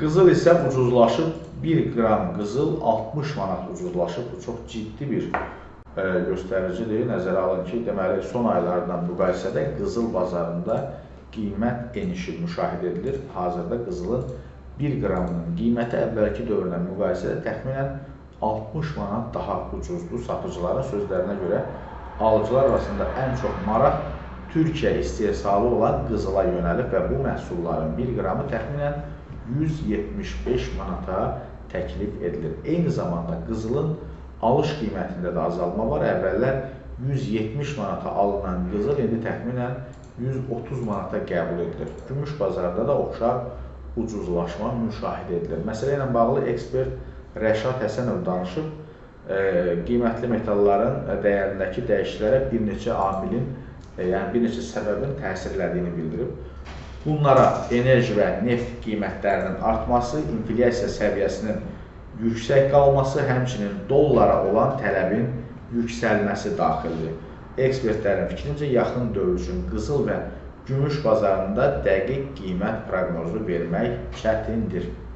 Qızıl isə ucuzlaşıb, 1 qram qızıl 60 manat ucuzlaşıb. Bu çox ciddi bir göstəricidir. Nəzərə alın ki, deməli, son aylardan müqayisədə qızıl bazarında qiymət enişi müşahidə edilir. Hazırda qızılın 1 qramının qiyməti əvvəlki dövrlə müqayisədə təxminən 60 manat daha ucuzdur. Satıcıların sözlərinə görə alıcılar arasında ən çox maraq Türkiyə istehsalı olan qızıla yönəlib və bu məhsulların 1 qramı təxminən 175 manata təklif edilir. Eyni zamanda qızılın alış qiymətində də azalma var. Əvvəllər 170 manata alınan qızıl indi təxminən 130 manata qəbul edilir. Gümüş bazarında da oxşar ucuzlaşma müşahidə edilir. Məsələ ilə bağlı ekspert Rəşad Həsənov danışıb, qiymətli metalların dəyərindəki dəyişikliklərə bir neçə amilin, yəni bir neçə səbəbin təsirlədiyini bildirib. Bunlara enerji və neft qiymətlərinin artması, inflyasiya səviyyəsinin yüksək qalması, həmçinin dollara olan tələbin yüksəlməsi daxildir. Ekspertlərin fikrincə, yaxın dövr üçün qızıl və gümüş bazarında dəqiq qiymət proqnozu vermək çətindir.